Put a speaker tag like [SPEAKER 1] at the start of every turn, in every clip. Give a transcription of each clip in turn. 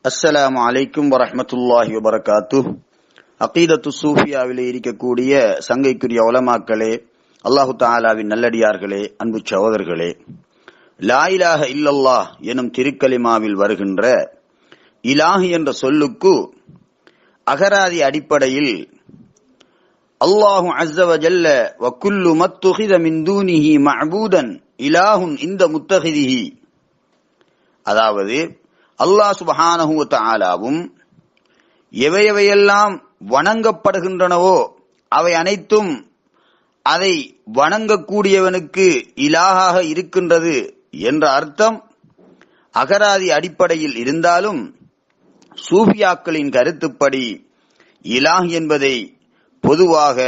[SPEAKER 1] அஸ்ஸலாமு அலைக்கும் வரஹ்மத்துல்லாஹி வபரகாத்துஹ். அகீதத்து சூஃபியாவிலே இருக்கக்கூடிய சங்கைக்குரிய உலமாக்களே, அல்லாஹு தஆலாவின் நல்லடியார்களே, அன்பு சகோதரர்களே, லா இலாஹ இல்லல்லாஹ் எனும் திருக்கலிமாவில் வருகின்ற இலாஹி என்ற சொல்லுக்கு அகராதி அடிப்படையில் அல்லாஹு அஸ்ஸ வ ஜல்ல வ குல்லு மத்துகித மின் தூனிஹி மஅபூதன் இலாஹுன் இந்த முத்தகிதிஹி, அதாவது அல்லாஹ் சுப்ஹானஹு வ தஆலாவும் எவையெல்லாம் வணங்கப்படுகின்றனவோ அவை அனைத்தும் அதை வணங்கக்கூடியவனுக்கு இலாஹாக இருக்கின்றது என்ற அர்த்தம் அகராதி அடிப்படையில் இருந்தாலும், சூஃபியாக்களின் கருத்துப்படி இலாஹ் என்பதை பொதுவாக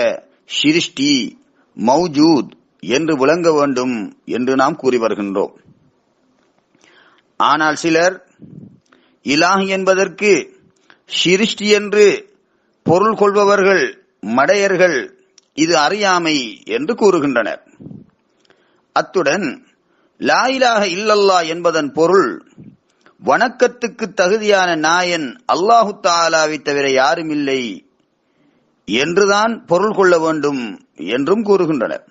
[SPEAKER 1] சிருஷ்டி, மௌஜூத் என்று விளங்க வேண்டும் என்று நாம் கூறி வருகின்றோம். ஆனால் சிலர் இலாஹ் என்பதற்கு சிருஷ்டி என்று பொருள் கொள்பவர்கள் மடையர்கள், இது அறியாமை என்று கூறுகின்றனர். அத்துடன் லா இலாஹ இல்லல்லாஹ் என்பதன் பொருள் வணக்கத்துக்கு தகுதியான நாயன் அல்லாஹு தஆலாவை தவிர யாரும் இல்லை என்றுதான் பொருள் கொள்ள வேண்டும் என்றும் கூறுகின்றனர்.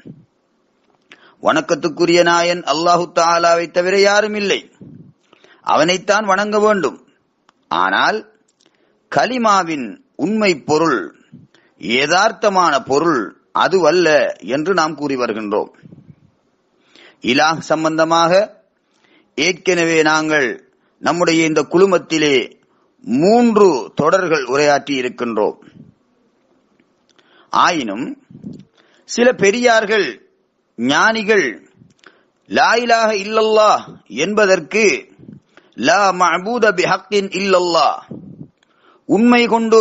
[SPEAKER 1] வணக்கத்துக்குரிய நாயன் அல்லாஹு தஆலாவை தவிர யாரும் இல்லை, அவனைத்தான் வணங்க வேண்டும். ஆனால் கலிமாவின் உண்மை பொருள், யதார்த்தமான பொருள் அதுவல்ல என்று நாம் கூறி வருகின்றோம். இலாஹ் சம்பந்தமாக ஏற்கனவே நாங்கள் நம்முடைய இந்த குழுமத்திலே 3 தொடர்கள் உரையாற்றி இருக்கின்றோம். ஆயினும் சில பெரியார்கள், ஞானிகள் லா இலாஹ இல்லல்லாஹ் என்பதற்கு லா மஅபூத பிஹக்கின் இல்லல்லாஹ், உண்மை கொண்டு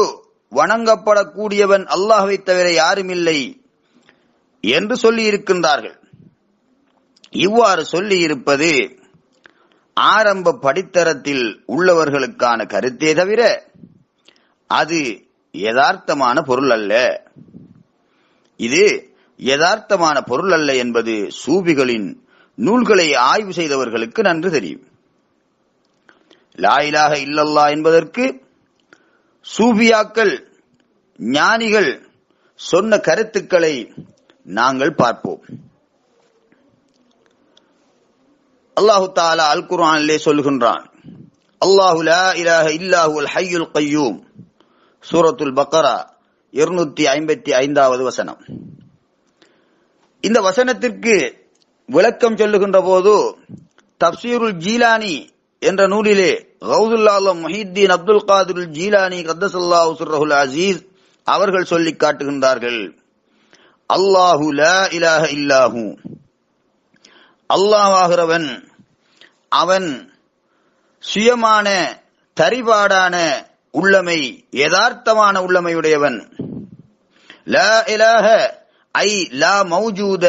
[SPEAKER 1] வணங்கப்படக்கூடியவன் அல்லாஹ்வை தவிர யாரும் இல்லை என்று சொல்லி இருக்கின்றார்கள். இவ்வாறு சொல்லி இருப்பது ஆரம்ப படித்தரத்தில் உள்ளவர்களுக்கான கருத்தே தவிர அது யதார்த்தமான பொருள் அல்ல. இது யதார்த்தமான பொருள் அல்ல என்பது சூஃபிகளின் நூல்களை ஆய்வு செய்தவர்களுக்கு நன்கு தெரியும். லா இலாஹ இல்லல்லாஹ் என்பதற்கு சூஃபியாக்கள், ஞானிகள் சொன்ன கருத்துக்களை நாங்கள் பார்ப்போம். அல்லாஹு தஆலா அல் குர்ஆனிலே சொல்கின்றான், அல்லாஹு லா இலாஹ இல்லாஹுல் ஹய்யுல் கய்யூம், சூரத்துல் பக்ரா 255வது வசனம். இந்த வசனத்திற்கு விளக்கம் சொல்லுகின்ற போது தப்சீருல் ஜீலானி என்ற நூலிலே கௌசுல் ஆலம் முஹித்தீன் அப்துல் காதிர் ஜீலானி கத்தஸல்லாஹு சிர்ரஹுல் அஸீஸ் அவர்கள் சொல்லி காட்டுகின்றார்கள், அல்லாஹு லா இலாஹ இல்லாஹு, அல்லாஹ்வாகிறவன் அவன் சுயமான தரிபாடான உள்ளமை, யதார்த்தமான உள்ளமையுடையவன். லா இலாஹ ஐ லா மௌஜூத,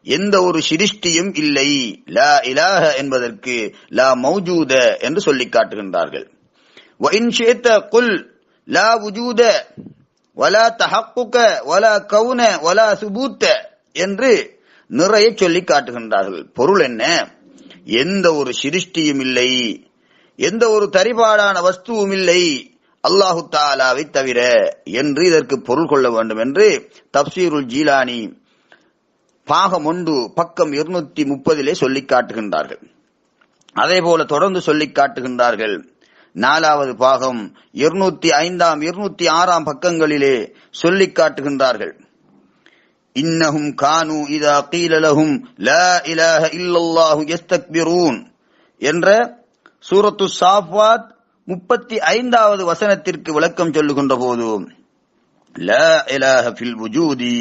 [SPEAKER 1] எந்த ஒரு சிருஷ்டியும் இல்லை. லா இலாஹ என்பதற்கு லா மௌஜூத என்று சொல்லி காட்டுகின்றார்கள். வ இன் ஷி'த குல் லா வுஜூத வலா தஹக்குக வலா கௌன வலா சுபூத்த என்று நிறைய சொல்லி காட்டுகின்றார்கள். பொருள் என்ன? எந்த ஒரு சிருஷ்டியும் இல்லை, எந்த ஒரு தரிபாடான வஸ்துவும் இல்லை அல்லாஹு தஆலாவை தவிர என்று இதற்கு பொருள் கொள்ள வேண்டும் என்று தப்சீருல் ஜீலானி பாகம் 1 பக்கம் 230 சொல்லி காட்டுகின்றார்கள். அதே போல தொடர்ந்து சொல்லி காட்டுகின்றார்கள். 4வது பாகம் 205, 206 பக்கங்களிலே சொல்லி காட்டுகின்றார்கள், இன்னஹும் கானு இதா கீல லஹும் லா இலாஹ இல்லல்லாஹு யஸ்தக்பிரூன் என்ற சூரத்து சாஃபாத் 35வது வசனத்திற்கு விளக்கம் சொல்லுகின்ற போது, லா இலாஹ ஃபில் வுஜூதி,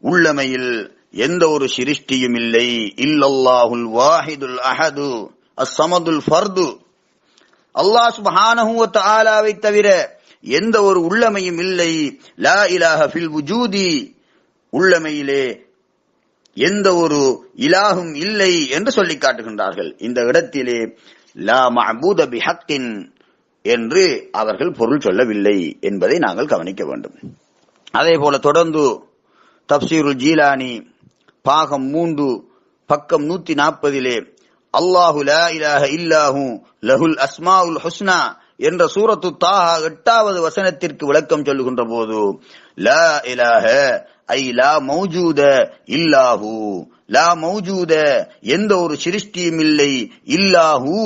[SPEAKER 1] உள்ளமையில் எந்த ஒரு சிருஷ்டியும் இல்லை, இல்லல்லாஹுல் வாஹிதுல் அஹது அஸ்ஸமதுல் ஃபர்து, அல்லாஹ் சுப்ஹானஹு வ தஆலாவை தவிர எந்த ஒரு உள்ளமையும் இல்லை. லா இலாஹ ஃபில் வுஜூதி, உள்ளமையிலே எந்த ஒரு இலாஹும் இல்லை என்று சொல்லி காட்டுகின்றார்கள். இந்த இடத்திலே லா மஅபூத பிஹக்கின் என்று அவர்கள் பொருள் சொல்லவில்லை என்பதை நாங்கள் கவனிக்க வேண்டும். அதே போல தொடர்ந்து தப்சீருல் ஜீலானி பாகம் 3 பக்கம் 140 அல்லாஹு லா இலாஹ இல்லாஹு லஹுல் அஸ்மாஉல் ஹுஸ்னா என்ற சூரத்து தாஹா 8வது வசனத்திற்கு விளக்கம் சொல்லுகின்ற போது லா இலாஹ ஐ லா மௌஜூத இல்லாஹு, லா மௌஜூத எந்த ஒரு சிருஷ்டியும் இல்லை, இல்லாஹு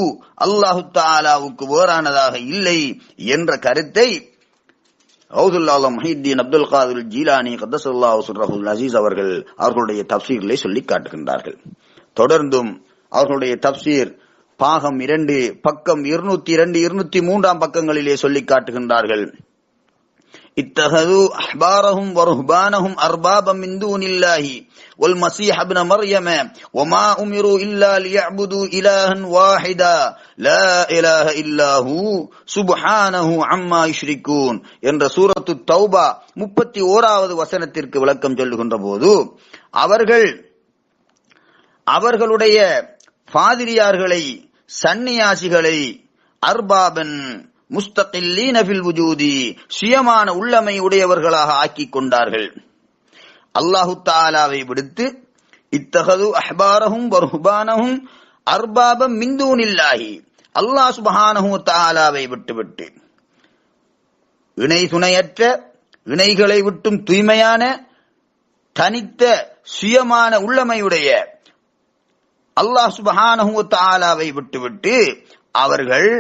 [SPEAKER 1] அல்லாஹு தஆலாவுக்கு வேறானதாக இல்லை என்ற கருத்தை கௌசுல் முஹித்தீன் அப்துல் காதிர் ஜீலானி கத்தஸல்லாஹு சிர்ரஹுல் அஸீஸ் அவர்களுடைய தஃப்சீரிலே சொல்லி காட்டுகின்றார்கள். தொடர்ந்தும் அவர்களுடைய தஃப்சீர் பாகம் 2 பக்கம் 202 203 பக்கங்களிலே சொல்லி காட்டுகின்றார்கள். இத்தஹது அஹ்பாரஹும் வருஹ்பானஹும் அர்பாபம் மின் தூனில்லாஹி வல் மஸீஹ் இப்ன மர்யம வமா உமிரு இல்லா லியஅபுது இலாஹன் வாஹிதா லா இலாஹ இல்லாஹு சுப்ஹானஹு அம்மா யுஷ்ரிகூன் என்ற சூரத்து தௌபா 31வது வசனத்திற்கு விளக்கம் சொல்லுகின்ற போது அவர்களுடைய பாதிரியார்களை, சன்னியாசிகளை அர்பாபன் முஸ்தகில்லீன ஃபில் வுஜூதி சுயமான உள்ளமை உடையவர்களாக ஆக்கிக் கொண்டார்கள். அல்லாஹு தஆலாவை விடுத்து இத்தஹது அஹ்பாரஹும் வருஹ்பானஹும் அர்பாபம் மின் தூனில்லாஹி அல்லாஹ் சுப்ஹானஹு வ தஆலாவை விட்டுவிட்டு இணை துணையற்ற, இணைகளை விட்டும் தூய்மையான, தனித்த சுயமான உள்ளமையுடைய அல்லாஹ் சுப்ஹானஹு வ தஆலாவை விட்டுவிட்டு அவர்கள்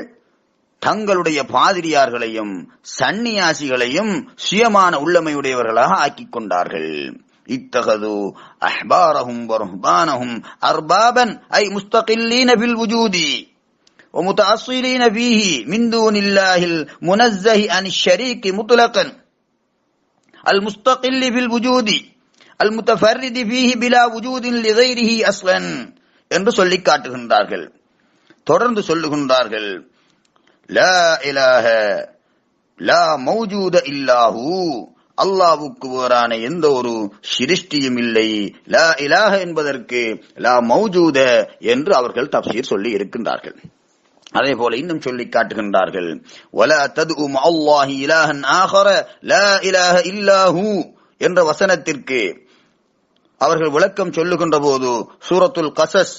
[SPEAKER 1] தங்களுடைய பாதிரியார்களையும் சன்னியாசிகளையும் சுயமான உள்ளமையுடையவர்களாக ஆக்கிக் கொண்டார்கள். இத்தகது அஹ்பாரஹும் வருஹ்பானஹும் அர்பாபன் ஐ முஸ்தகில்லீன ஃபில் வுஜூதி ومتأصلين فيه من دون الله المنزه عن الشريك مطلقا المستقل في الوجود المتفرد فيه بلا وجود لغيره اصلا என்று சொல்லி காட்டுகின்றார்கள். தொடர்ந்து சொல்லுகின்றார்கள் லா இலாஹ லா மௌஜூத இல்லாஹு அல்லாஹ்வுக்கு வேறான எந்த ஒரு சிருஷ்டியும் இல்லை. லா இலாஹ என்பதற்கு லா மௌஜூத என்று அவர்கள் தஃப்சீர் சொல்லி இருக்கின்றார்கள். அதே போல இன்னும் சொல்லி காட்டுகின்றார்கள் வலா ததுஉ மஅல்லாஹி இலாஹன் ஆகர லா இலாஹ இல்லாஹு என்ற வசனத்திற்கு அவர்கள் விளக்கம் சொல்லுகின்ற போது சூரத்துல் கஸஸ்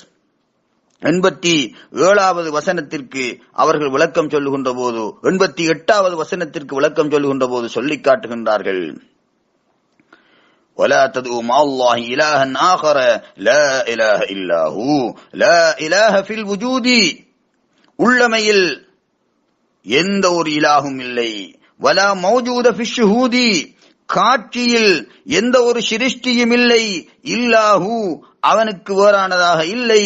[SPEAKER 1] 87வது வசனத்திற்கு அவர்கள் விளக்கம் சொல்லுகின்ற போது 88வது வசனத்திற்கு விளக்கம் சொல்லுகின்ற போது சொல்லி காட்டுகின்றார்கள் ولا تدعوا مع الله إلها آخر لا إله إلا هو لا إله في الوجود உள்ளமையில் எந்த ஒரு இலாகும் இல்லை, வலா மௌஜூத ஃபி ஷுஹூதி காட்சியில் எந்த ஒரு சிருஷ்டியும் இல்லை, இல்லாஹு அவனுக்கு வேறானதாக இல்லை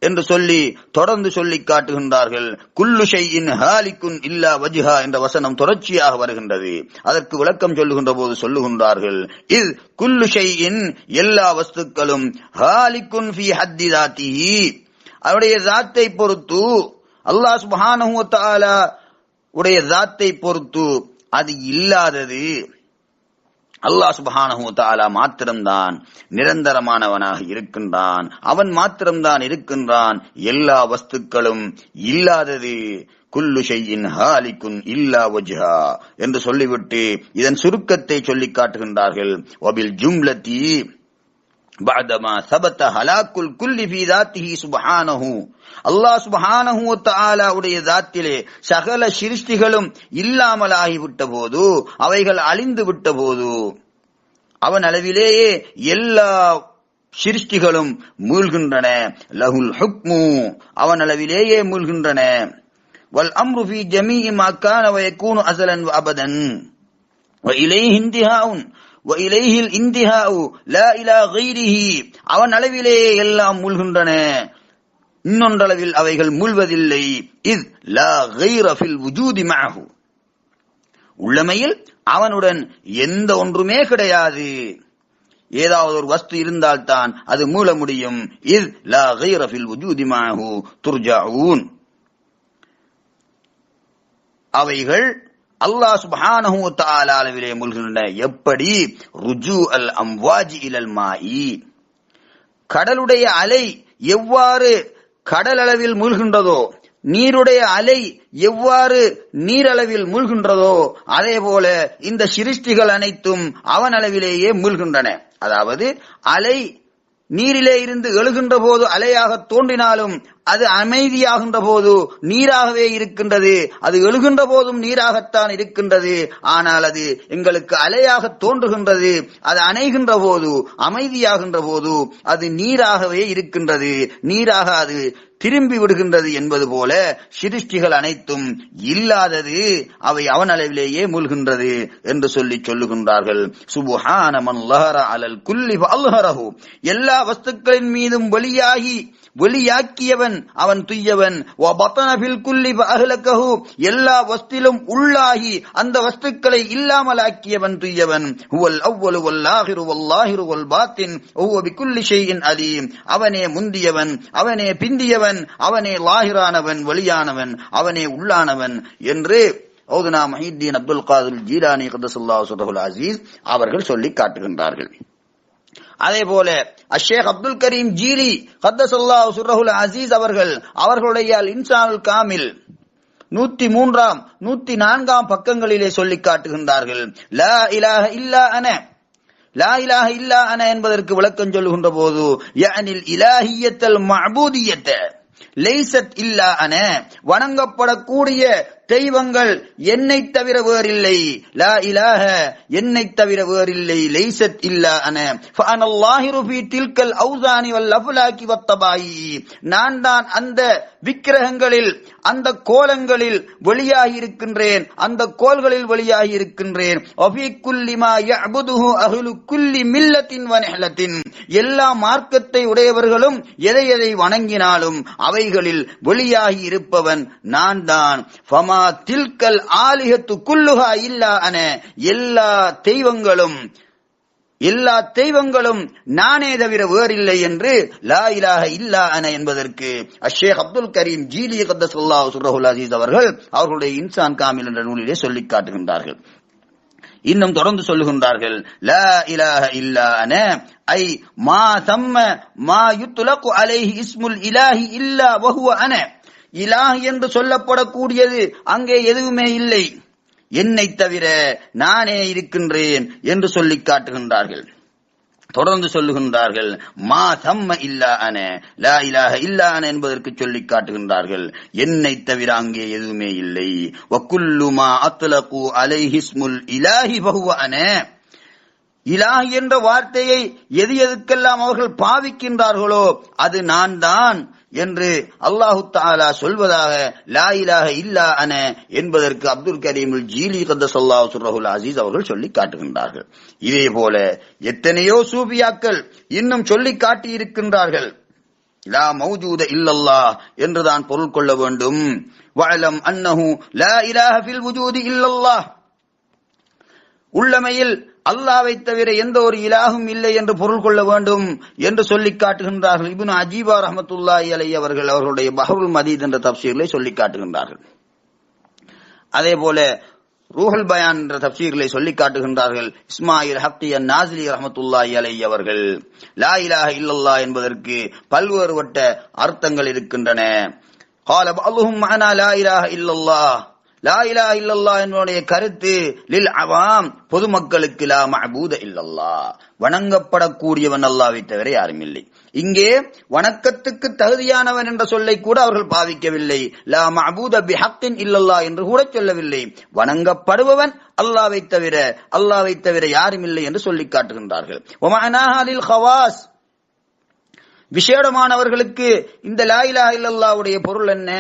[SPEAKER 1] என்று சொல்லி தொடர்ந்து சொல்லி காட்டுகின்றார்கள். குல்லு ஷைஇன் ஹாலிகுன் இல்லா வஜ்ஹா என்ற வசனம் தொடர்ச்சியாக வருகின்றது. அதற்கு விளக்கம் சொல்லுகின்ற போது சொல்லுகின்றார்கள் இல் குல்லு ஷைஇன் எல்லா வஸ்துக்களும் ஹாலிகுன் ஃபி ஹத்தி தாத்திஹி அவருடைய ஸாத்தை பொறுத்து, அல்லாஹ் சுப்ஹானஹு வ தஆலா உடைய ஸாத்தை பொறுத்து அது இல்லாதது. அல்லாஹ் சுப்ஹானஹு வ தஆலா மாத்திரம்தான் நிரந்தரமானவனாக இருக்கின்றான், அவன் மாத்திரம்தான் இருக்கின்றான், எல்லா வஸ்துக்களும் இல்லாதது. குல்லு ஷைஇன் ஹாலிகுன் இல்லா வஜ்ஹா என்று சொல்லிவிட்டு இதன் சுருக்கத்தை சொல்லி காட்டுகின்றார்கள். வபில் ஜும்லதி பஅதமா ஸபத ஹலாக்குல் குல்லி ஃபீ ذاته சுப்ஹானஹு அல்லாஹ் சுப்ஹானஹு வ தஆலா உடைய ذاتிலே சகல சிருஷ்டிகளும் இல்லாமலாகிவிட்ட போது, அவைகள் அழிந்து விட்ட போது அவன் அளவிலேயே எல்லா சிருஷ்டிகளும் மூழ்கின்றன. லஹுல் ஹுக்மு அவன் அளவிலேயே மூழ்கின்றன. வல் அம்ரு ஃபீ ஜமீஇ மா கான வ யகூனு அஸலன் வ அபதன் வ இலைஹி இன்திஹாஉன் வ இலைஹில் இன்திஹாஉ லா இலா கைரிஹி அவன் அளவிலேயே எல்லாம் மூழ்கின்றன, இன்னொன்றளவில் அவைகள் மூழ்வதில்லை. இத் லா கைர ஃபில் வுஜூதி மஅஹு உள்ளமையில் அவனுடன் எந்த ஒன்றுமே கிடையாது. ஏதாவது ஒரு வஸ்து இருந்தால்தான் அது மூழ முடியும். இத் லா கைர ஃபில் வுஜூதி மஅஹு துர்ஜஊன் அவைகள் அல்லாஹ் சுப்ஹானஹு வ தஆலா அளவிலே மூழ்கின்றன. எப்படி ருஜூ அல் அம்வாஜி இலல் மாஇ கடலுடைய அலை எவ்வாறு கடல் அளவில் மூழ்கின்றதோ, நீருடைய அலை எவ்வாறு நீரளவில் மூழ்கின்றதோ, அதே போல இந்த சிருஷ்டிகள் அனைத்தும் அவன் அளவிலேயே மூழ்கின்றன. அதாவது அலை நீரிலே இருந்து எழுகின்ற போது அலையாக தோன்றினாலும் அது அமைதியாகின்ற போது நீராகவே இருக்கின்றது, அது எழுகின்ற போதும் நீராகத்தான் இருக்கின்றது. ஆனால் அது எங்களுக்கு அலையாக தோன்றுகின்றது. அது அணைகின்ற போது, அமைதியாகின்ற போது அது நீராகவே இருக்கின்றது, நீராக அது திரும்பி விடுகின்றது என்பது போல சிருஷ்டிகள் அனைத்தும் இல்லாதது, அவை அவன் அளவிலேயே மூழ்கின்றது என்று சொல்லுகின்றார்கள். சுப்ஹான மன் லஹர அலல் குல்லி ஃபஅல்ஹரஹு, எல்லா வஸ்துக்களின் மீதும் வெளியாக்கியவன் அவன் துய்யவன். வ பதன ஃபில் குல்லி ஃபஅஹ்லகஹு, எல்லா வஸ்திலும் உள்ளாகி அந்த வஸ்துக்களை இல்லாமலாக்கியவன் துய்யவன். ஹுவல் அவ்வலு வல் ஆகிரு வல் லாஹிரு வல் பாத்தின் வஹுவ பிகுல்லி ஷைஇன் அலீம், அவனே முந்தியவன், அவனே பிந்தியவன், அவனே லாஹிரானவன், வெளியானவன், அவனே உள்ளானவன் என்று ஔதுனா முஹித்தீன் அப்துல் காதிர் ஜீலானி கத்தஸல்லாஹு சிர்ரஹுல் அஸீஸ் அவர்கள் சொல்லி காட்டுகின்றார்கள். அதே போல அஷேக் அப்துல் கரீம் ஜீலி கத்தஸல்லாஹு சிர்ரஹுல் அஸீஸ் அவர்களுடைய இன்சானுல் காமில் 103ஆம் 104ஆம் பக்கங்களிலே சொல்லி காட்டுகின்றார்கள். லா இலாஹ இல்லா அன, லா இலாஹ இல்லா அன என்பதற்கு விளக்கம் சொல்லுகின்ற போது யஅனில் இலாஹியத்தல் மஅபூதியத்த லைஸத் இல்லா அன, வணங்கப்படக்கூடிய தெய்வங்கள் என்னை தவிர வேறில்லை. லா இலாஹ, என்னை தவிர வேறில்லை. லைஸத் இல்லா அன ஃபஅனல்லாஹிரு ஃபீ தில்கல் ஔஸானி வல் அஃலாகி வத்தபாயி, நான் தான் அந்த விக்கிரகங்களில், அந்த கோலங்களில் வெளியாகி இருக்கின்றேன், அந்த கோள்களில் வெளியாகி இருக்கின்றேன். வஃபீ குல்லி மா யஅபுதுஹு அஹ்லு குல்லி மில்லத்தின் வ நிஹ்லத்தின், எல்லா மார்க்கத்தை உடையவர்களும் எதை எதை வணங்கினாலும் அவைகளில் வெளியாகி இருப்பவன் நான் தான். ஃபமா தில்கல் ஆலிஹத்து குல்லுஹா இல்லா அன, எல்லா தெய்வங்களும் நானே தவிர வேறில்லை என்று லா இலாஹ இல்லா அன என்பதற்கு அஷேக் அப்துல் கரீம் ஜீலி கத்தஸல்லாஹு சிர்ரஹுல் அஸீஸ் அவர்களுடைய இன்சான் காமில் என்ற நூலிலே சொல்லி காட்டுகின்றார்கள். இன்னும் தொடர்ந்து சொல்லுகின்றார்கள், லா இலாஹ இல்லா அன ஐ மா தம்ம மா யுத்லகு அலைஹி இஸ்முல் இலாஹி இல்லா வஹுவ அன, இலாஹ் என்று சொல்லப்படக்கூடியது அங்கே எதுவுமே இல்லை, என்னை தவிர நானே இருக்கின்றேன் என்று சொல்லி காட்டுகின்றார்கள். தொடர்ந்து சொல்லுகின்றார்கள், மா தம்ம இல்லா அன, லா இலாஹ இல்லா அன என்பதற்கு சொல்லி காட்டுகின்றார்கள், என்னை தவிர அங்கே எதுவுமே இல்லை. வகுல்லு மா அத்லகு அலைஹி இஸ்முல் இலாஹி ஃபஹுவ அன, இலாஹ் என்ற வார்த்தையை எது எதுக்கெல்லாம் அவர்கள் பாவிக்கின்றார்களோ அது நான் தான் என்று அல்லாஹு தஆலா சொல்வதாக லா இலாஹ இல்லா அன என்பதற்கு அப்துல் கரீமுல் ஜீலி கத்தஸல்லாஹு சிர்ரஹுல் அஸீஸ் அவர்கள் சொல்லி காட்டுகின்றார்கள். இதே போல எத்தனையோ சூஃபியாக்கள் இன்னும் சொல்லி காட்டி இருக்கின்றார்கள். லா மௌஜூத இல்லல்லாஹ் என்றுதான் பொருள் கொள்ள வேண்டும். வஅலம் அன்னஹு லா இலாஹ ஃபில் வுஜூதி இல்லல்லாஹ், உள்ளமையில் அல்லாஹ்வை தவிர எந்த ஒரு இலாஹும் இல்லை என்று பொருள் கொள்ள வேண்டும் என்று சொல்லி காட்டுகின்றார்கள். இப்னு அஜீபா ரஹ்மத்துல்லாஹி அலைஹி அவர்களுடைய பஹ்ருல் மதீத் என்ற தஃப்சீரிலே சொல்லி காட்டுகின்றார்கள். அதே போல ரூஹுல் பயான் என்ற தஃப்சீரிலே சொல்லி காட்டுகின்றார்கள். இஸ்மாயில் ஹக்கி அன்-நாஸிலி ரஹ்மத்துல்லாஹி அலைஹி அவர்கள் லா இலாஹ இல்லல்லாஹ் என்பதற்கு பல்வேறுபட்ட அர்த்தங்கள் இருக்கின்றன. قال بعضهم معنا لا اله الا الله, லா இலாஹ இல்லல்லாஹ் என்னுடைய கருத்து லில் அவாம், பொதுமக்களுக்கு லா மஅபூத இல்லல்லாஹ், வணங்கப்படக்கூடியவன் அல்லாஹ்வை தவிர யாரும் இல்லை. இங்கே வணக்கத்துக்கு தகுதியானவன் என்ற சொல்லை கூட அவர்கள் பாவிக்கவில்லை. லா மஅபூத பிஹக்கின் இல்லல்லாஹ் என்று கூட சொல்லவில்லை. வணங்கப்படுபவன் அல்லாஹ்வை தவிர யாரும் இல்லை என்று சொல்லி காட்டுகின்றார்கள். வமஅனாஹா லில் ஹவாஸ், விசேடமானவர்களுக்கு இந்த லா இலாஹ இல்லல்லாஹ்வுடைய பொருள் என்ன?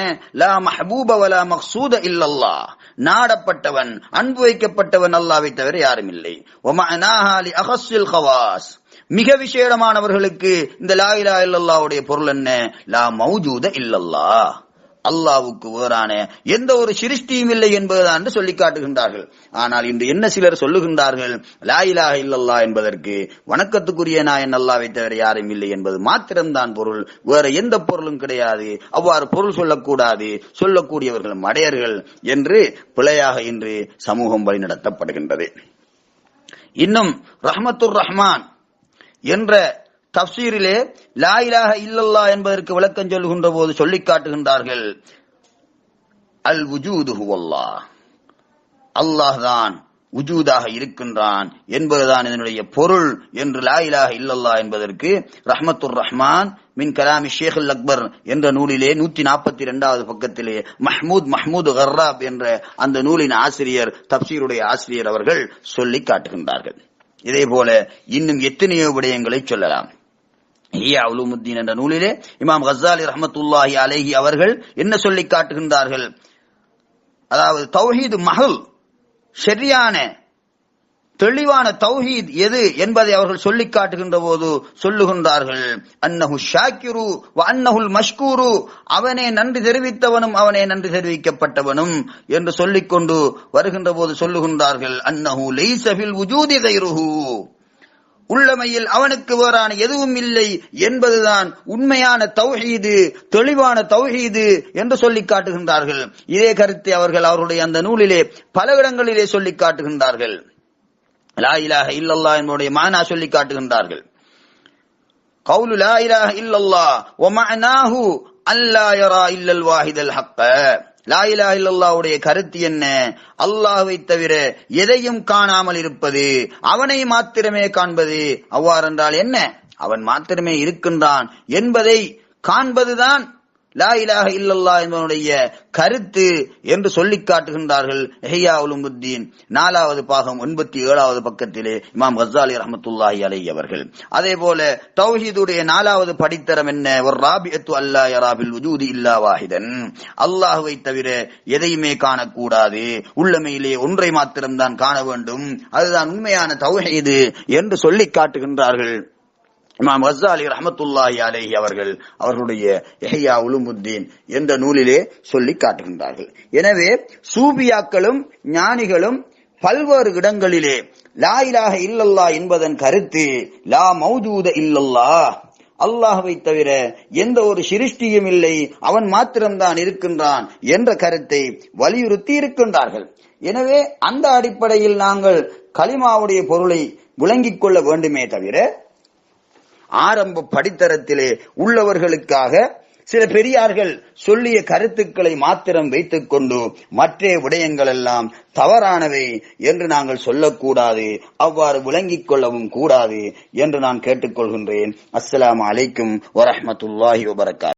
[SPEAKER 1] லா மஹ்பூப வலா மக்சூத இல்லல்லாஹ், நாடப்பட்டவன் அன்பு வைக்கப்பட்டவன் அல்லாஹ்வை தவிர யாரும் இல்லை. வமஅனாஹா லி அஹஸ்ஸில் ஹவாஸ், மிக விசேடமானவர்களுக்கு இந்த லா இலாஹ இல்லல்லாஹ்வுடைய பொருள் என்ன? லா மௌஜூத இல்லல்லாஹ், அல்லாஹ்வுக்கு வேறான எந்த ஒரு சிருஷ்டியும் இல்லை என்பதுதான் சொல்லி காட்டுகின்றார்கள். ஆனால் இன்று என்ன சிலர் சொல்லுகின்றார்கள், லா இலாஹ இல்லல்லாஹ் என்பதற்கு வணக்கத்துக்குரிய நாயன் அல்லாஹ்வை தவிர யாரும் இல்லை என்பது மாத்திரம்தான் பொருள், வேற எந்த பொருளும் கிடையாது, அவ்வாறு பொருள் சொல்லக்கூடாது, சொல்லக்கூடியவர்கள் மடையர்கள் என்று பிழையாக இன்று சமூகம் வழிநடத்தப்படுகின்றது. இன்னும் ரஹ்மத்துர் ரஹ்மான் என்ற தஃப்சீரிலே லா இலாஹ இல்லல்லாஹ் என்பதற்கு விளக்கம் சொல்லுகின்ற போது சொல்லி காட்டுகின்றார்கள், அல் வுஜூது ஹுவல்லாஹ், அல்லாஹ் தான் உஜூதாக இருக்கின்றான் என்பதுதான் இதனுடைய பொருள் என்று லா இலாஹ இல்லல்லாஹ் என்பதற்கு ரஹ்மத்துர் ரஹ்மான் மின் கலாமி ஷேகுல் அக்பர் என்ற நூலிலே 142வது பக்கத்திலே மஹ்மூத் கர்ராப் என்ற அந்த நூலின் ஆசிரியர், தப்சீருடைய ஆசிரியர் அவர்கள் சொல்லி காட்டுகின்றார்கள். இதே போல இன்னும் எத்தனையோ விடயங்களை சொல்லலாம். இஹ்யா உலூமுத்தீன் என்ற நூலிலே இமாம் கஸ்ஸாலி ரஹ்மத்துல்லாஹி அலைஹி அவர்கள் என்ன சொல்லி காட்டுகின்றார்கள்? அதாவது தௌஹீத் மஹல், சரியான தெளிவான தௌஹீத் எது என்பதை அவர்கள் சொல்லி காட்டுகின்ற போது சொல்லுகின்றார்கள், அன்னஹு ஷாக்கிரு வ அன்னஹுல் மஷ்கூரு, அவனே நன்றி தெரிவித்தவனும் அவனே நன்றி தெரிவிக்கப்பட்டவனும் என்று சொல்லிக்கொண்டு வருகின்ற போது சொல்லுகின்றார்கள், அன்னஹு லைஸ ஃபில் வுஜூதி கைருஹு, உள்ளமையில் அவனுக்கு வேறான எதுவும் இல்லை என்பதுதான் உண்மையான தௌஹீது, தெளிவான தௌஹீது என்று சொல்லி காட்டுகின்றார்கள். இதே கருத்தை அவர்கள் அவருடைய அந்த நூலிலே பல இடங்களிலே சொல்லி காட்டுகின்றார்கள். லா இலாஹ இல்லல்லாஹ் என்பதுடைய மானா சொல்லி காட்டுகின்றார்கள். கௌலு லா இலாஹ இல்லல்லாஹ் வ மஅனாஹு அல்லா யரா இல்லல் வாஹிதல் ஹக்க. லா இலாஹ இல்லல்லாஹ்வுடைய கருத்து என்ன? அல்லாஹ்வை தவிர எதையும் காணாமல் இருப்பது, அவனை மாத்திரமே காண்பது. அவ்வாறென்றால் என்ன? அவன் மாத்திரமே இருக்கின்றான் என்பதை காண்பதுதான் லா இலாஹ இல்லல்லாஹ் என்பதனுடைய கருத்து என்று சொல்லி காட்டுகின்றார்கள். இஹ்யா உலூமுத்தீன் 4வது பாகம் 87வது பக்கத்திலே இமாம் கஸ்ஸாலி ரஹ்மத்துல்லாஹி அலைஹி அவர்கள். அதே போல தௌஹீதுடைய 4வது படித்தரம் என்ன? வர்ராபிஅத்து அல்லா யரா பில் வுஜூதி இல்லா வாஹிதன், அல்லாஹ்வை தவிர எதையுமே காணக்கூடாது, உள்ளமையிலே ஒன்றை மாத்திரம்தான் காண வேண்டும், அதுதான் உண்மையான தௌஹீது என்று சொல்லி காட்டுகின்றார்கள். இமாம் கஸ்ஸாலி ரஹ்மத்துல்லாஹி அலைஹி அவர்கள் அவர்களுடைய இஹ்யா உலூமுத்தீன் என்ற நூலிலே சொல்லி காட்டுகின்றார்கள். எனவே சூபியாக்களும் ஞானிகளும் பல்வேறு இடங்களிலே லா இலாஹ இல்லல்லாஹ் என்பதன் கருத்து லா மௌஜூத இல்லல்லாஹ், அல்லாஹ்வை தவிர எந்த ஒரு சிருஷ்டியும் இல்லை, அவன் மாத்திரம்தான் இருக்கின்றான் என்ற கருத்தை வலியுறுத்தி இருக்கின்றார்கள். எனவே அந்த அடிப்படையில் நாங்கள் கலிமாவுடைய பொருளை விளங்கிக் கொள்ள வேண்டுமே தவிர ஆரம்ப படித்தரத்திலே உள்ளவர்களுக்காக சில பெரியார்கள் சொல்லிய கருத்துக்களை மாத்திரம் வைத்துக் கொண்டு மற்ற விடயங்கள் எல்லாம் தவறானவை என்று நாங்கள் சொல்லக்கூடாது, அவ்வாறு விளங்கிக் கொள்ளவும் கூடாது என்று நான் கேட்டுக்கொள்கின்றேன். அஸ்ஸலாமு அலைக்கும் வரஹ்மத்துல்லாஹி வபரகாத்துஹு.